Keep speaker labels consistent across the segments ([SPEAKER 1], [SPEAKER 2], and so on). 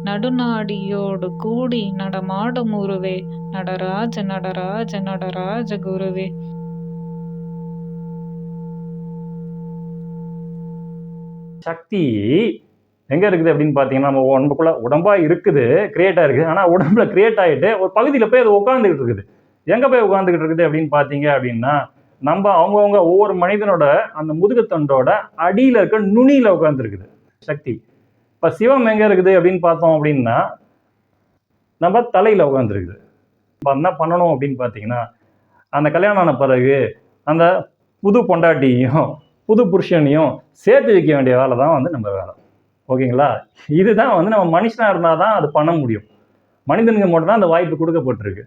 [SPEAKER 1] நடுநாடியோடு கூடி நடமாடும் உருவே, நடராஜ நடராஜ நடராஜ குருவே.
[SPEAKER 2] சக்தி எங்க இருக்குது அப்படின்னு பாத்தீங்கன்னா, நம்ம உடம்புக்குள்ள உடம்பா இருக்குது, கிரியேட் ஆயிருக்கு. ஆனா உடம்புல கிரியேட் ஆயிட்டு ஒரு பகுதியில போய் அது உட்காந்துக்கிட்டு இருக்குது. எங்க போய் உட்காந்துக்கிட்டு இருக்குது அப்படின்னு பாத்தீங்க அப்படின்னா, நம்ம அவங்கவுங்க ஒவ்வொரு மனிதனோட அந்த முதுகுத்தண்டோட அடியில இருக்க நுனியில உட்காந்துருக்குது சக்தி. இப்ப சிவம் எங்க இருக்குது அப்படின்னு பார்த்தோம் அப்படின்னா, நம்ம தலையில உட்காந்துருக்குது. என்ன பண்ணணும் அப்படின்னு பாத்தீங்கன்னா, அந்த கல்யாணம் ஆன பிறகு அந்த புது பொண்டாட்டியையும் புது புருஷனையும் சேர்த்து வைக்க வேண்டிய வேலை தான் வந்து நம்ம வேலை. ஓகேங்களா? இதுதான் வந்து நம்ம மனுஷனா இருந்தால் தான் அது பண்ண முடியும். மனிதனுக்கு மட்டும் தான் அந்த வாய்ப்பு கொடுக்கப்பட்டிருக்கு.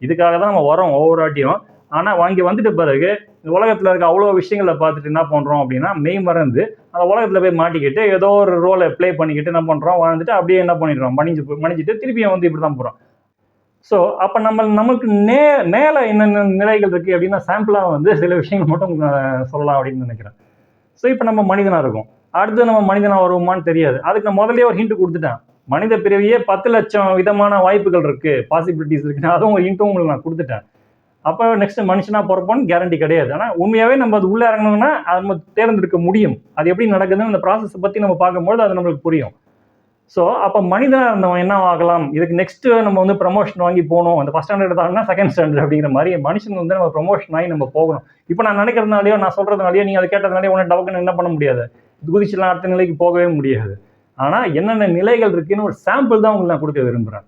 [SPEAKER 2] இதுக்காக தான் நம்ம வரோம் ஒவ்வொரு வாட்டியும். ஆனால் வாங்கி வந்துட்ட பிறகு இந்த உலகத்தில் இருக்க அவ்வளோ விஷயங்களை பார்த்துட்டு என்ன பண்ணுறோம் அப்படின்னா, மெய் மறந்து அந்த உலகத்தில் போய் மாட்டிக்கிட்டு ஏதோ ஒரு ரோலை ப்ளே பண்ணிக்கிட்டு என்ன பண்ணுறோம், வாழ்ந்துட்டு அப்படியே என்ன பண்ணிடுறோம், மன்னிச்சுட்டு திருப்பியும் வந்து இப்படி தான் போகிறோம். ஸோ அப்போ நமக்கு மேலே என்னென்ன நிலைகள் இருக்குது அப்படின்னா, சாம்பிளாக வந்து சில விஷயங்கள் மட்டும் சொல்லலாம் அப்படின்னு நினைக்கிறேன். ஸோ இப்போ நம்ம மனிதனாக இருக்கும், அடுத்து நம்ம மனிதனாக வருவோமான்னு தெரியாது. அதுக்கு நான் முதலே ஒரு ஹிண்ட் கொடுத்துட்டேன். மனித பிறவியே 10 லட்சம் விதமான வாய்ப்புகள் இருக்கு, பாசிபிலிட்டிஸ் இருக்குன்னு அதுவும் ஒரு ஹிண்ட்டும் உங்களுக்கு நான் கொடுத்துட்டேன். அப்போ நெக்ஸ்ட் மனுஷனா பிறப்போன்னு கேரண்டி கிடையாது. ஆனால் உண்மையாகவே நம்ம அது உள்ளே இறங்கணும்னா அது நம்ம தேர்ந்தெடுக்க முடியும். அது எப்படி நடக்குதுன்னு அந்த ப்ராசஸை பற்றி நம்ம பார்க்கும்போது அது நம்மளுக்கு புரியும். ஸோ அப்போ மனிதனாக இருந்தவன் என்ன ஆகலாம், இதுக்கு நெக்ஸ்ட் நம்ம வந்து ப்ரமோஷன் வாங்கி போகணும், அந்த ஃபர்ஸ்ட் ஸ்டாண்டர்ட் தாங்கன்னா செகண்ட் ஸ்டாண்டர்ட் அப்படிங்கிற மாதிரி மனுஷன் வந்து நம்ம ப்ரமோஷன் ஆகி நம்ம போகணும். இப்போ நான் நினைக்கிறதுனாலையோ நான் சொல்றதுனாலையோ நீங்கள் அதை கேட்டதுனாலே உடனே டவுக்குன்னு என்ன பண்ண முடியாது, குதிச்சுலாம் அடுத்த நிலைக்கு போகவே முடியாது. ஆனால் என்னென்ன நிலைகள் இருக்குன்னு ஒரு சாம்பிள் தான் உங்களுக்கு நான் கொடுக்க விரும்புகிறேன்.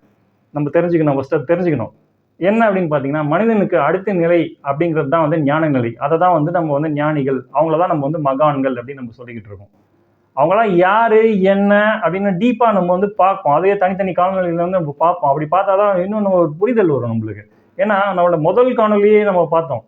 [SPEAKER 2] நம்ம தெரிஞ்சுக்கணும், ஃபர்ஸ்ட் தெரிஞ்சுக்கணும் என்ன அப்படின்னு பார்த்தீங்கன்னா, மனிதனுக்கு அடுத்த நிலை அப்படிங்கிறது தான் வந்து ஞான நிலை. அதை தான் வந்து நம்ம வந்து ஞானிகள், அவங்கள தான் நம்ம வந்து மகான்கள் அப்படின்னு நம்ம சொல்லிக்கிட்டு இருக்கோம். அவங்களாம் யாரு என்ன அப்படின்னு டீப்பா நம்ம வந்து பார்ப்போம். அதே தனித்தனி காணொலியில வந்து நம்ம பார்ப்போம். அப்படி பார்த்தாதான் இன்னும் ஒரு புரிதல் வரும் நம்மளுக்கு. ஏன்னா நம்மளோட முதல் காணொலியே நம்ம பார்த்தோம்.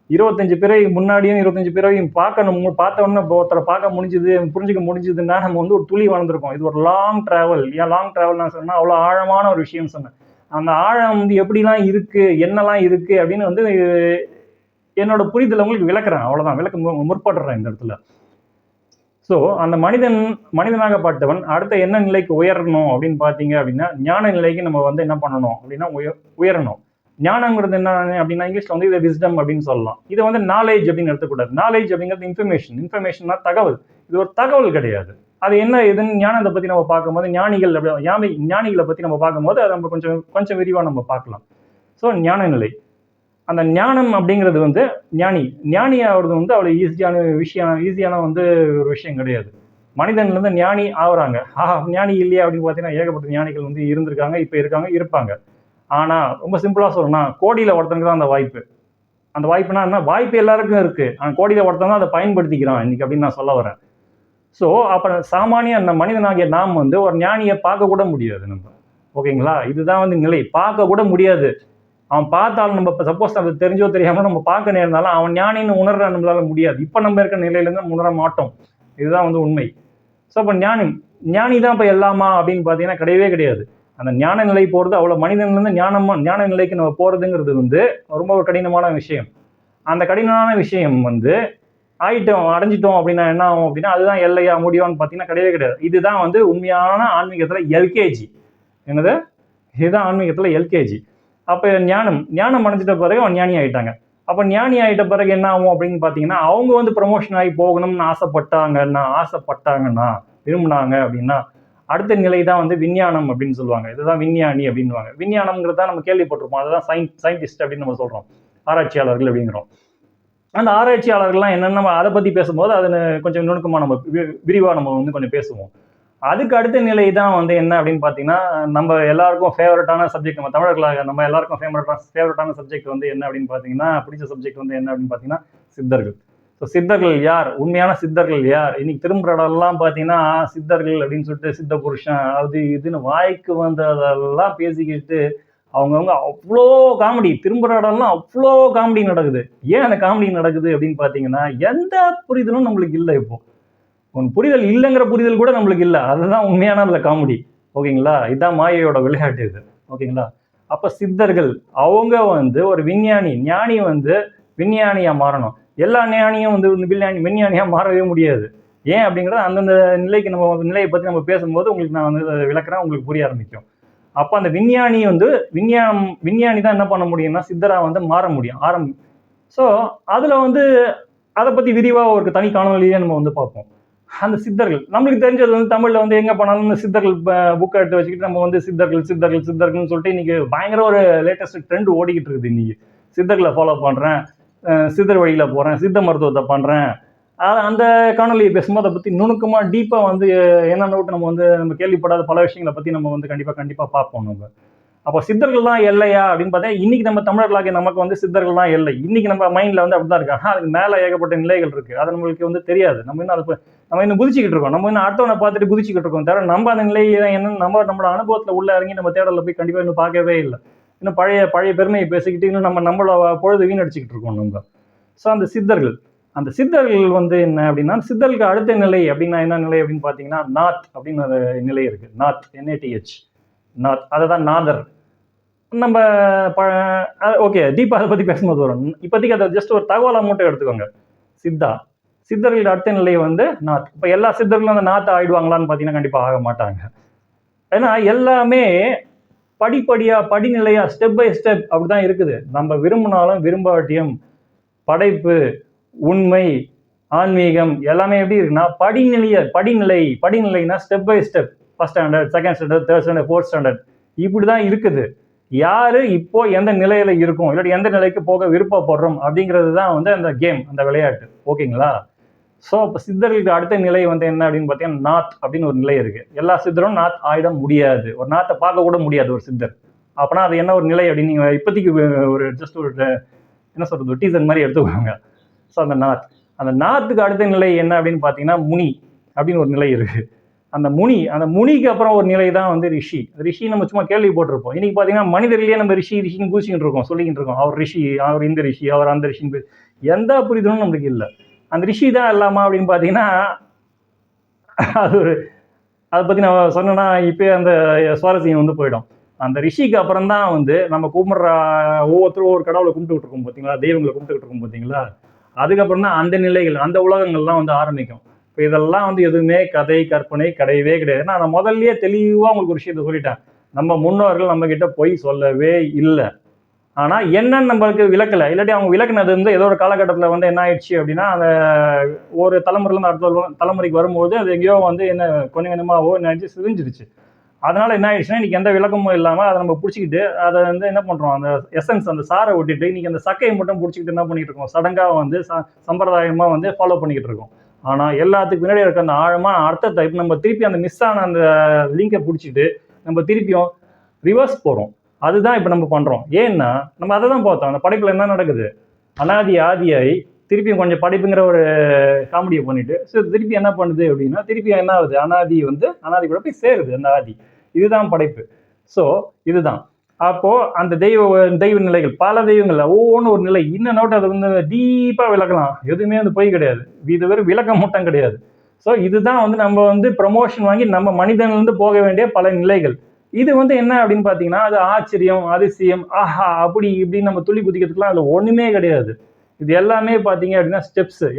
[SPEAKER 2] 25 பிறவி முன்னாடியும் 25 பிறவியும் பார்க்கணும், பார்த்த உடனே ஒருத்தரை பார்க்க முடிஞ்சுது, புரிஞ்சுக்க முடிஞ்சுதுன்னா நம்ம வந்து ஒரு துளி வளர்ந்துருக்கோம். இது ஒரு லாங் டிராவல். ஏன் லாங் டிராவல் நான் சொன்னா அவ்வளோ ஆழமான ஒரு விஷயம் சொன்னேன். அந்த ஆழம் வந்து எப்படிலாம் இருக்கு, என்னெல்லாம் இருக்கு அப்படின்னு வந்து என்னோட புரிதல் உங்களுக்கு விளக்குறேன். அவ்வளவுதான், விளக்க முற்படுறேன் இந்த இடத்துல. ஸோ அந்த மனிதனாகப்பட்டவன் அடுத்த என்ன நிலைக்கு உயரணும் அப்படின்னு பார்த்தீங்க அப்படின்னா, ஞான நிலைக்கு நம்ம வந்து என்ன பண்ணணும் அப்படின்னா உயரணும். ஞானங்கிறது என்ன அப்படின்னா, இங்கிலீஷ்ல வந்து இதை விஸ்டம் அப்படின்னு சொல்லலாம். இதை வந்து நாலேஜ் அப்படின்னு எடுத்துக்கூடாது. நாலேஜ் அப்படிங்கிறது இன்ஃபர்மேஷன்னா தகவல். இது ஒரு தகவல் கிடையாது. அது என்ன இதுன்னு ஞானத்தை பற்றி நம்ம பார்க்கும்போது, ஞானிகளை பற்றி நம்ம பார்க்கும்போது அதை நம்ம கொஞ்சம் விரிவாக நம்ம பார்க்கலாம். ஸோ ஞான நிலை, அந்த ஞானம் அப்படிங்கிறது வந்து ஞானி ஆகிறது வந்து அவ்வளோ ஈஸியான வந்து ஒரு விஷயம் கிடையாது. மனிதன்லேருந்து ஞானி ஆகுறாங்க. ஞானி இல்லையா அப்படின்னு பார்த்தீங்கன்னா ஏகப்பட்ட ஞானிகள் வந்து இருந்திருக்காங்க, இப்போ இருப்பாங்க. ஆனால் ரொம்ப சிம்பிளாக சொல்லணும்னா, கோடியில் ஒருத்தனுக்கு தான் அந்த வாய்ப்பு. அந்த வாய்ப்புனா என்ன, வாய்ப்பு எல்லாருக்கும் இருக்கு, ஆனால் கோடியில் ஒருத்தன் தான் அதை பயன்படுத்திக்கிறான் இன்னைக்கு அப்படின்னு நான் சொல்ல வரேன். ஸோ அப்போ சாமானிய அந்த மனிதனாகிய நாம் வந்து ஒரு ஞானியை பார்க்க கூட முடியாது நம்ம. ஓகேங்களா? இதுதான் வந்து நிலை, பார்க்க கூட முடியாது. அவன் பார்த்தாலும் நம்ம சப்போஸ் அது தெரிஞ்சோ தெரியாம நம்ம பார்க்க நேர்ந்தாலும் அவன் ஞானின்னு உணர்ற நம்மளால முடியாது. இப்போ நம்ம இருக்க நிலையிலேருந்து உணர மாட்டோம். இதுதான் வந்து உண்மை. ஸோ அப்போ ஞானி தான் இப்போ எல்லாமா அப்படின்னு பார்த்தீங்கன்னா கிடையவே கிடையாது. அந்த ஞான நிலை போகிறது அவ்வளோ, மனிதன்லேருந்து ஞான நிலைக்கு நம்ம போகிறதுங்கிறது வந்து ரொம்ப ஒரு கடினமான விஷயம். அந்த கடினமான விஷயம் வந்து அடைஞ்சிட்டோம் அப்படின்னா என்ன ஆகும் அப்படின்னா, அதுதான் எல்லையா முடியும்னு பார்த்தீங்கன்னா கிடையவே கிடையாது. இதுதான் வந்து உண்மையான ஆன்மீகத்தில் எல்கேஜி. என்னது, இதுதான் ஆன்மீகத்தில் எல்கேஜி. அப்போ ஞானம் அடைஞ்சிட்ட பிறகு அவன் ஞானி ஆகிட்டாங்க. அப்போ ஞானி ஆகிட்ட பிறகு என்ன ஆகும் அப்படின்னு பார்த்தீங்கன்னா, அவங்க வந்து ப்ரமோஷன் ஆகி போகணும்னு ஆசைப்பட்டாங்கன்னா விரும்பினாங்க அப்படின்னா, அடுத்த நிலை தான் வந்து விஞ்ஞானம் அப்படின்னு சொல்லுவாங்க. இதுதான் விஞ்ஞானி அப்படின்வாங்க. விஞ்ஞானம்ங்கிறது தான் நம்ம கேள்விப்பட்டிருப்போம். அதுதான் சயின்டிஸ்ட் அப்படின்னு நம்ம சொல்கிறோம், ஆராய்ச்சியாளர்கள் அப்படிங்கிறோம். அந்த ஆராய்ச்சியாளர்கள்லாம் என்னென்ன அதை பற்றி பேசும்போது அது கொஞ்சம் நுணுக்கமாக நம்ம விரிவாக நம்ம வந்து கொஞ்சம் பேசுவோம். அதுக்கு அடுத்த நிலை தான் வந்து என்ன அப்படின்னு பார்த்தீங்கன்னா, நம்ம எல்லாருக்கும் ஃபேவரட்டான சப்ஜெக்ட், நம்ம தமிழர்களாக நம்ம எல்லாருக்கும் ஃபேவரட்டான சப்ஜெக்ட் வந்து என்ன அப்படின்னு பார்த்தீங்கன்னா, பிடிச்ச சப்ஜெக்ட் வந்து என்ன அப்படின்னு பார்த்தீங்கன்னா சித்தர்கள். ஸோ சித்தர்கள் யார், உண்மையான சித்தர்கள் யார்? இன்னைக்கு திரும்புகிற இடம்லாம் பார்த்தீங்கன்னா சித்தர்கள் அப்படின்னு சொல்லிட்டு சித்த புருஷன் அது இதுன்னு வாய்க்கு வந்ததெல்லாம் பேசிக்கிட்டு அவங்கவுங்க அவ்வளோ காமெடி, திரும்புகிற இடம்லாம் அவ்வளோ காமெடி நடக்குது. ஏன் அந்த காமெடி நடக்குது அப்படின்னு பார்த்தீங்கன்னா, எந்த புரிதலும் நம்மளுக்கு இல்லை. இப்போ புரிதல் இல்லைங்கிற புரிதல் கூட நம்மளுக்கு இல்லை. அதுதான் உண்மையான அதில் காமெடி. ஓகேங்களா? இதுதான் மாயையோட விளையாட்டு இது. ஓகேங்களா? அப்போ சித்தர்கள் அவங்க வந்து ஒரு ஞானி வந்து விஞ்ஞானியா மாறணும். எல்லா ஞானியும் வந்து விஞ்ஞானியா மாறவே முடியாது. ஏன் அப்படிங்கிறது அந்தந்த நிலைக்கு நம்ம நிலையை பற்றி நம்ம பேசும்போது உங்களுக்கு நான் வந்து விளக்குறேன், உங்களுக்கு புரிய ஆரம்பிக்கும். அப்போ அந்த விஞ்ஞானி வந்து விஞ்ஞானி தான் என்ன பண்ண முடியும்னா சித்தராக வந்து மாற முடியும். ஸோ அதில் வந்து அதை பற்றி விரிவாக ஒரு தனி காணொலியே நம்ம வந்து பார்ப்போம். அந்த சித்தர்கள் நம்மளுக்கு தெரிஞ்சது வந்து தமிழில் வந்து எங்கே போனாலும் இந்த சித்தர்கள் புக்கை எடுத்து வச்சுக்கிட்டு நம்ம வந்து சித்தர்கள் சித்தர்கள் சித்தர்கள்னு சொல்லிட்டு இன்னைக்கு பயங்கர ஒரு லேட்டஸ்ட் ட்ரெண்ட் ஓடிக்கிட்டு இருக்குது. இன்னைக்கு சித்தர்களை ஃபாலோ பண்ணுறேன், சித்தர் வழியில் போகிறேன், சித்த மருத்துவத்தை பண்ணுறேன். அந்த காணொலியை பேசும்போது அதை பற்றி நுணுக்கமாக டீப்பாக வந்து என்னென்ன விட்டு நம்ம கேள்விப்படாத பல விஷயங்களை பற்றி நம்ம வந்து கண்டிப்பாக பார்ப்போம் நம்ம. அப்போ சித்தர்கள்லாம் இல்லையா அப்படின்னு பார்த்தா இன்னைக்கு நம்ம தமிழர்களாகிய நமக்கு வந்து சித்தர்கள்லாம் இல்லை. இன்னைக்கு நம்ம மைண்டில் வந்து அப்படிதான் இருக்கு. ஆனால் அதுக்கு மேலே ஏகப்பட்ட நிலைகள் இருக்குது. அது நம்மளுக்கு வந்து தெரியாது. நம்ம இன்னும் குதிச்சுக்கிட்டு இருக்கோம். நம்ம இன்னும் அடுத்தவனை பார்த்துட்டு குதிச்சுக்கிட்டு இருக்கோம் தவிர நம்ம அந்த நிலையை என்னன்னு நம்மளோட அனுபவத்தில் உள்ள இறங்கி நம்ம தேடலில் போய் கண்டிப்பாக இன்னும் பார்க்கவே இல்லை. இன்னும் பழைய பெருமையை பேசிக்கிட்டு இன்னும் நம்மளோட பொழுது வீணடிச்சுக்கிட்டு இருக்கோம் நம்ம. ஸோ அந்த சித்தர்கள் வந்து என்ன அப்படின்னா, சித்தர்களுக்கு அடுத்த நிலை அப்படின்னா என்ன நிலை அப்படின்னு பார்த்தீங்கன்னா நாத் அப்படின்னு ஒரு நிலை இருக்கு. நாத், NATH, நாத், அதை தான் நாதர். நம்ம ஓகே டீப்பா அதை பத்தி பேசும்போது வரும். இப்போதைக்கு அதை ஜஸ்ட் ஒரு தகவலை மட்டும் எடுத்துக்கோங்க. சித்தர்களுக்கு அடுத்த நிலை வந்து நாத். இப்போ எல்லா சித்தர்களும் அந்த நாத் ஆயிடுவாங்களான்னு பார்த்தீங்கன்னா கண்டிப்பாக ஆக மாட்டாங்க. ஏன்னா எல்லாமே படிப்படியா படிநிலையா ஸ்டெப் பை ஸ்டெப் அப்படிதான் இருக்குது. நம்ம விரும்பினாலும் விரும்பாட்டியும் படைப்பு, உண்மை, ஆன்மீகம் எல்லாமே எப்படி இருக்குன்னா படிநிலைனா step by step. First standard, second standard, third standard, fourth standard இப்படிதான் இருக்குது. யாரு இப்போ எந்த நிலையில இருக்கும் இல்லாட்டி எந்த நிலைக்கு போக விருப்பப்படுறோம் அப்படிங்கிறது தான் வந்து அந்த கேம், அந்த விளையாட்டு. ஓகேங்களா? ஸோ இப்போ சித்தர்களுக்கு அடுத்த நிலை வந்து என்ன அப்படின்னு பார்த்தீங்கன்னா நாத் அப்படின்னு ஒரு நிலை இருக்கு. எல்லா சித்தரும் நாத் ஆயிட முடியாது. ஒரு நாத்தை பார்க்க கூட முடியாது ஒரு சித்தர். அப்படின்னா அது என்ன ஒரு நிலை அப்படின்னு நீங்க இப்போதைக்கு ஒரு ஜஸ்ட் ஒரு என்ன சொல்றது டீசர் மாதிரி எடுத்துக்கோங்க. ஸோ அந்த நாத்துக்கு அடுத்த நிலை என்ன அப்படின்னு பார்த்தீங்கன்னா முனி அப்படின்னு ஒரு நிலை இருக்கு. அந்த முனிக்கு அப்புறம் ஒரு நிலை தான் வந்து ரிஷி நம்ம சும்மா கேள்வி போட்டிருப்போம். இன்னைக்கு பார்த்தீங்கன்னா மனிதர்களே நம்ம ரிஷின்னு கூச்சிக்கிட்டு இருக்கோம், சொல்லிக்கிட்டு இருக்கோம். அவர் ரிஷி, அவர் இந்த ரிஷி, அவர் அந்த ரிஷின்னு எந்த புரிதலும் நம்மளுக்கு இல்லை. அந்த ரிஷி தான் இல்லாமா அப்படின்னு பார்த்தீங்கன்னா அதை பற்றி நான் சொன்னேன்னா இப்போ அந்த சுவாரஸ்யம் வந்து போயிடும். அந்த ரிஷிக்கு அப்புறம் தான் வந்து நம்ம கும்பிட்ற ஒவ்வொருத்தரும் ஒவ்வொரு கடவுளை கும்பிட்டுக்கிட்டு இருக்கோம் பார்த்தீங்களா, தெய்வங்களை கும்பிட்டுக்கிட்டு இருக்கோம் பார்த்தீங்களா. அதுக்கப்புறம் தான் அந்த நிலைகள், அந்த உலகங்கள்லாம் வந்து ஆரம்பிக்கும். இப்போ இதெல்லாம் வந்து எதுவுமே கதை கற்பனை கிடையவே கிடையாது. நான் முதல்லயே தெளிவாக உங்களுக்கு ஒரு விஷயத்த சொல்லிட்டேன். நம்ம முன்னோர்கள் நம்ம கிட்ட பொய் சொல்லவே இல்லை. ஆனால் என்னன்னு நம்மளுக்கு விளக்கலை. இல்லாட்டி அவங்க விளக்குனது வந்து ஏதோ ஒரு காலகட்டத்தில் வந்து என்ன ஆயிடுச்சு அப்படின்னா அந்த ஒரு தலைமுறையிலேருந்து அடுத்த தலைமுறைக்கு வரும்போது அது எங்கேயோ வந்து என்ன கொஞ்சம் கொஞ்சமாகவோ நினைச்சு சிரிஞ்சிருச்சு. அதனால என்ன ஆயிடுச்சுன்னா இன்னைக்கு எந்த விளக்கமும் இல்லாமல் அதை நம்ம பிடிச்சிக்கிட்டு அதை வந்து என்ன பண்ணுறோம், அந்த எசன்ஸ் அந்த சாரை விட்டுட்டு இன்னைக்கு அந்த சக்கையை மட்டும் பிடிச்சிக்கிட்டு என்ன பண்ணிட்டு இருக்கோம், சடங்காக வந்து சம்பிரதாயமாக வந்து ஃபாலோ பண்ணிக்கிட்டு இருக்கோம். ஆனால் எல்லாத்துக்கு பின்னாடி இருக்க அந்த ஆழமான அர்த்தத்தை இப்போ நம்ம திருப்பி அந்த மிஸ் ஆன அந்த லிங்கை பிடிச்சிட்டு நம்ம திருப்பியும் ரிவர்ஸ் போகிறோம். அதுதான் இப்போ நம்ம பண்ணுறோம். ஏன்னா நம்ம அதை தான் பார்த்தோம். அந்த படைப்பில் என்ன நடக்குது, அனாதி ஆதியாய் திருப்பியும் கொஞ்சம் படைப்புங்கிற ஒரு காமெடியை பண்ணிட்டு திருப்பி என்ன பண்ணுது அப்படின்னா திருப்பி என்ன ஆகுது, அனாதி கூட போய் சேருது அந்த ஆதி. இதுதான் படைப்பு. ஸோ இதுதான் அப்போ அந்த தெய்வ நிலைகள், பல தெய்வங்கள் ஒவ்வொன்றும் ஒரு நிலை. இன்னும் நோட்டு அதை வந்து டீப்பா விளக்கலாம். எதுவுமே வந்து போய் கிடையாது, இது வெறும் விளக்கம் மட்டும் கிடையாது. ஸோ இதுதான் வந்து நம்ம வந்து ப்ரமோஷன் வாங்கி நம்ம மனிதன்லேருந்து போக வேண்டிய பல நிலைகள். இது வந்து என்ன அப்படின்னு பார்த்தீங்கன்னா அது ஆச்சரியம், அதிசயம், ஆஹா அப்படி இப்படின்னு நம்ம துள்ளி குதிக்கிறதுக்குலாம் அதில் ஒன்றுமே கிடையாது. இது எல்லாமே பார்த்தீங்க அப்படின்னா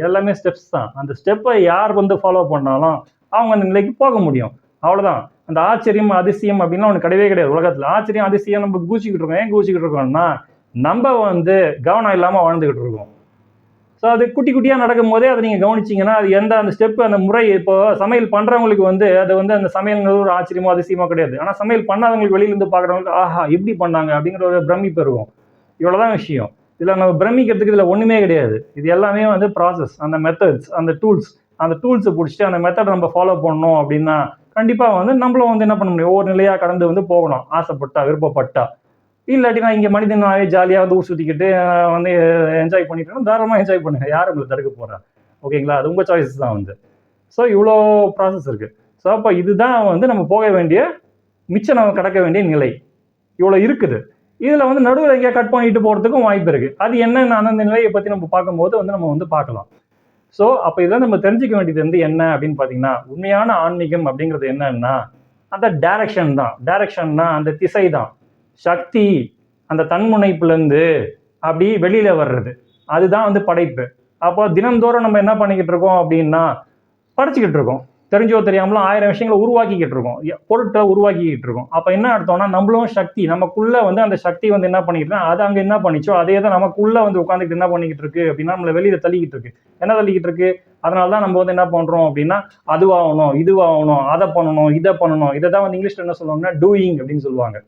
[SPEAKER 2] எல்லாமே ஸ்டெப்ஸ் தான். அந்த ஸ்டெப்பை யார் வந்து ஃபாலோ பண்ணாலும் அவங்க அந்த நிலைக்கு போக முடியும். அவ்வளோதான். அந்த ஆச்சரியம் அதிசயம் அப்படின்னா ஒன்று கிடையவே கிடையாது உலகத்தில். ஆச்சரியம் அதிசயம் நம்ம கூச்சிக்கிட்டு இருக்கோம். ஏன் கூச்சிக்கிட்டு இருக்கோம்னா நம்ம வந்து கவனம் இல்லாமல் வாழ்ந்துக்கிட்டு இருக்கோம். ஸோ அது குட்டி குட்டியாக நடக்கும் போதே அதை நீங்கள் கவனிச்சிங்கன்னா அது அந்த ஸ்டெப்பு, அந்த முறை. இப்போ சமையல் பண்ணுறவங்களுக்கு வந்து அது வந்து அந்த சமையல்ங்கிற ஒரு ஆச்சரியமோ அதிசயமோ கிடையாது. ஆனால் சமையல் பண்ணாதவங்களுக்கு வெளியிலேருந்து பார்க்குறவங்களுக்கு ஆஹா எப்படி பண்ணாங்க அப்படிங்கிற ஒரு பிரமிப்பு இருக்கும். இவ்வளோதான் விஷயம். இதில் நம்ம பிரமிக்கிறதுக்கு இதில் ஒன்றுமே கிடையாது. இது எல்லாமே வந்து ப்ராசஸ், அந்த மெத்தட்ஸ், அந்த டூல்ஸை பிடிச்சிட்டு அந்த மெத்தடை நம்ம ஃபாலோ பண்ணோம் அப்படின்னா கண்டிப்பாக வந்து நம்மளும் வந்து என்ன பண்ண முடியும், ஒவ்வொரு நிலையாக கடந்து வந்து போகணும். ஆசைப்பட்டா, விருப்பப்பட்டா. இல்லாட்டி நான் இங்கே மனிதனாவே ஜாலியாக வந்து ஊர் சுற்றிக்கிட்டு வந்து என்ஜாய் பண்ணிட்டு தாராளமாக என்ஜாய் பண்ணுங்க. யார் உங்களை தடுக்க போகிறா? ஓகேங்களா? அது உங்கள் சாய்ஸ் தான் வந்து. ஸோ இவ்வளோ ப்ராசஸ் இருக்குது. ஸோ அப்போ இதுதான் வந்து நம்ம போக வேண்டிய, மிச்சம் நம்ம கடக்க வேண்டிய நிலை. இவ்வளோ இருக்குது. இதில் வந்து நடுவில் எங்கேயா கட் பண்ணிட்டு போகிறதுக்கும் வாய்ப்பு இருக்குது. அது என்னென்ன அந்த நிலையை பற்றி நம்ம பார்க்கும்போது வந்து நம்ம வந்து பார்க்கலாம். ஸோ அப்போ இதெல்லாம் நம்ம தெரிஞ்சுக்க வேண்டியது வந்து என்ன அப்படின்னு பார்த்தீங்கன்னா உண்மையான ஆன்மீகம் அப்படிங்கிறது என்னன்னா அந்த டைரக்ஷன்னா அந்த திசை தான். சக்தி அந்த தன்முனைப்புலேருந்து அப்படி வெளியில் வர்றது, அதுதான் வந்து படைப்பு. அப்போ தினந்தோறும் நம்ம என்ன பண்ணிக்கிட்டு இருக்கோம் அப்படின்னா படிச்சுக்கிட்டு இருக்கோம். தெரிஞ்சோ தெரியாமலும் 1000 விஷயங்களை உருவாக்கிக்கிட்டு இருக்கோம், பொருட்களை உருவாக்கிக்கிட்டு இருக்கோம். அப்போ என்ன அர்த்தம்னா நம்மளும் சக்தி, நமக்குள்ள வந்து அந்த சக்தி வந்து என்ன பண்ணிக்கிட்டு அது அங்கே என்ன பண்ணிச்சோ அதே தான் நமக்குள்ள வந்து உட்காந்துக்கிட்டு என்ன பண்ணிக்கிட்டு இருக்கு அப்படின்னா நம்மளை வெளியில தள்ளிக்கிட்டு இருக்கு. என்ன தள்ளிக்கிட்டு இருக்கு? அதனால தான் நம்ம வந்து என்ன பண்றோம் அப்படின்னா அதுவாகணும், இதுவாகணும், அதை பண்ணணும், இதை பண்ணணும். இதை தான் வந்து இங்கிலீஷ்ல என்ன சொல்லுவாங்கன்னா டூயிங் அப்படின்னு சொல்லுவாங்க.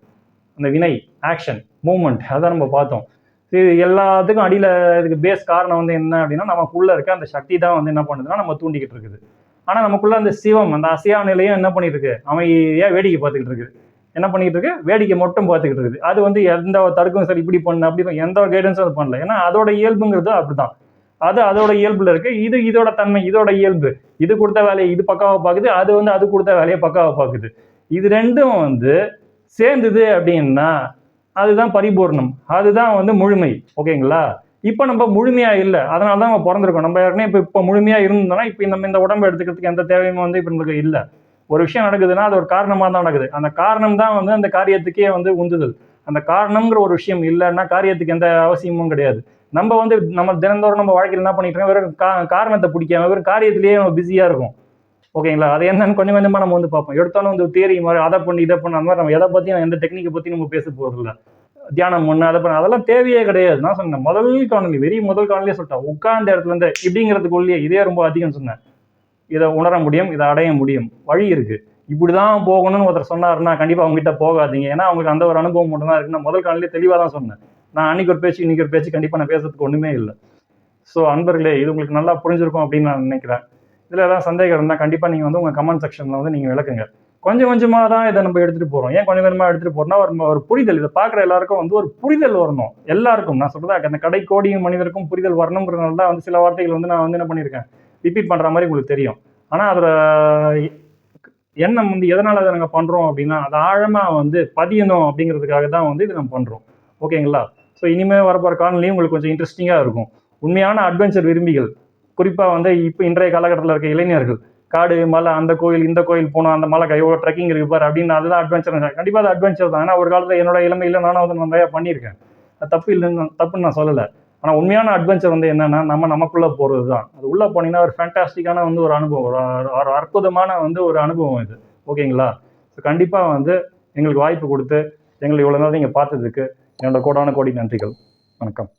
[SPEAKER 2] அந்த வினை, ஆக்ஷன், மூவ்மெண்ட், அதான் நம்ம பார்த்தோம். இது எல்லாத்துக்கும் அடியில் இதுக்கு பேஸ் காரணம் வந்து என்ன அப்படின்னா நமக்குள்ள இருக்க அந்த சக்தி தான் வந்து என்ன பண்ணுதுன்னா நம்ம தூண்டிக்கிட்டு இருக்குது. ஆனால் நமக்குள்ள அந்த சிவம், அந்த அசையா நிலையும் என்ன பண்ணிட்டு இருக்கு? அமைதியாக வேடிக்கை பார்த்துக்கிட்டு இருக்குது. என்ன பண்ணிக்கிட்டு இருக்கு? வேடிக்கை மட்டும் பார்த்துக்கிட்டு இருக்குது. அது வந்து எந்த தடுக்கும் சரி இப்படி பண்ணு அப்படி எந்த கைடன்ஸும் அது பண்ணல. ஏன்னா அதோட இயல்புங்கிறது அப்படிதான். அது அதோட இயல்புல இருக்கு. இது இதோட தன்மை, இதோட இயல்பு. இது கொடுத்த வேலையை இது பக்காவை பார்க்குது, அது வந்து அது கொடுத்த வேலையை பக்காவை பார்க்குது. இது ரெண்டும் வந்து சேர்ந்தது அப்படின்னா அதுதான் பரிபூர்ணம், அதுதான் வந்து முழுமை. ஓகேங்களா? இப்போ நம்ம முழுமையா இல்லை, அதனால தான் நம்ம பிறந்திருக்கோம். நம்ம ஏற்கனவே இப்போ முழுமையா இருந்தோம்னா இப்போ நம்ம இந்த உடம்பு எடுத்துக்கிறதுக்கு எந்த தேவையும் வந்து இப்போ நம்மளுக்கு இல்லை. ஒரு விஷயம் நடக்குதுன்னா அது ஒரு காரணமாக தான் நடக்குது. அந்த காரணம் தான் வந்து அந்த காரியத்துக்கே வந்து உந்துதல். அந்த காரணம்ங்கிற ஒரு விஷயம் இல்லைன்னா காரியத்துக்கு எந்த அவசியமும் கிடையாது. நம்ம வந்து நம்ம தினந்தோறும் நம்ம வாழ்க்கையில் என்ன பண்ணிட்டு இருக்கோம்? வெறும் காரணத்தை பிடிக்காம வெறும் காரியத்திலேயே நம்ம பிஸியாக இருக்கும். ஓகேங்களா? அது என்னன்னு கொஞ்சம் கொஞ்சமாக நம்ம வந்து பார்ப்போம். எடுத்தோன்னு வந்து தியரி மாதிரி அதை பண்ணி இதை பண்ண அந்த மாதிரி நம்ம எதை பற்றியும் எந்த டெக்னிக்கை பற்றி நம்ம பேச போகிறதில்ல. தியானம் ஒன்று அதை பண்ண அதெல்லாம் தேவையே கிடையாது. நான் சொன்னேன் முதல் காணொலியே சொல்லிட்டேன். உட்கார்ந்த இடத்துல இருந்து இப்படிங்கிறதுக்குள்ளேயே இதே ரொம்ப அதிகம் சொன்னேன். இதை உணர முடியும், இதை அடைய முடியும், வழி இருக்கு. இப்படிதான் போகணும்னு ஒருத்தர் சொன்னாருன்னா கண்டிப்பாக அவங்ககிட்ட போகாதீங்க. ஏன்னா அவங்களுக்கு அந்த ஒரு அனுபவம் மட்டும் தான் இருக்கு. நான் முதல் காணொலியே தெளிவாக தான் சொன்னேன். நான் அன்னைக்கு ஒரு பேச்சு இன்னைக்கு ஒரு பேச்சு கண்டிப்பாக நான் பேசுறதுக்கு ஒன்றுமே இல்லை. ஸோ அன்பர்களே, இது உங்களுக்கு நல்லா புரிஞ்சிருக்கும் அப்படின்னு நான் நினைக்கிறேன். இதில் ஏதாவது சந்தேகம் இருந்தால் கண்டிப்பாக நீங்கள் வந்து உங்கள் கமெண்ட் செக்ஷனில் வந்து நீங்கள் விளக்குங்க. கொஞ்சம் கொஞ்சமாக தான் இதை நம்ம எடுத்துகிட்டு போகிறோம். ஏன் கொஞ்சம் கொஞ்சமாக எடுத்துகிட்டு போகிறோம்னா ஒரு புரிதல், இதை பார்க்குற எல்லாருக்கும் வந்து ஒரு புரிதல் வரணும். எல்லாருக்கும் நான் சொல்கிறதா அந்த கடைக்கோடி மனிதருக்கும் புரிதல் வரணுங்கிறதுனால தான் வந்து சில வார்த்தைகள் வந்து நான் வந்து என்ன பண்ணியிருக்கேன், ரிப்பீட் பண்ணுற மாதிரி உங்களுக்கு தெரியும். ஆனால் அதில் எண்ணம் வந்து எதனால் அதை நாங்கள் பண்ணுறோம் அப்படின்னா அது ஆழமாக வந்து பதியணும் அப்படிங்கிறதுக்காக தான் வந்து இது நம்ம பண்ணுறோம். ஓகேங்களா? ஸோ இனிமேல் வரப்போகிற காணொலியும் உங்களுக்கு கொஞ்சம் இன்ட்ரெஸ்டிங்காக இருக்கும். உண்மையான அட்வென்ச்சர் விரும்பிகள், குறிப்பாக வந்து இப்போ இன்றைய காலகட்டத்தில் இருக்க இளைஞர்கள், காடு மலை அந்த கோயில் இந்த கோயில் போனோம், அந்த மலை எவ்வளோ ட்ரெக்கிங் இருக்கு பாரு அப்படின்னு அதுதான் அட்வென்ச்சர். கண்டிப்பாக அது அட்வென்ச்சர் தான். ஏன்னா ஒரு காலத்தில் என்னோட இளமையில் நானும் வந்து நிறையா பண்ணியிருக்கேன். அது தப்புன்னு நான் சொல்லலை. ஆனால் உண்மையான அட்வென்ச்சர் வந்து என்னன்னா நமக்குள்ளே போகிறது தான். அது உள்ளே போனீங்கன்னா ஒரு ஃபேண்டாஸ்டிக்கான வந்து ஒரு அனுபவம், ஒரு அற்புதமான வந்து ஒரு அனுபவம் இது. ஓகேங்களா? ஸோ கண்டிப்பாக வந்து எங்களுக்கு வாய்ப்பு கொடுத்து எங்களை இவ்வளோ நாள் நீங்கள் பார்த்ததுக்கு என்னோட கோடான கோடி நன்றிகள். வணக்கம்.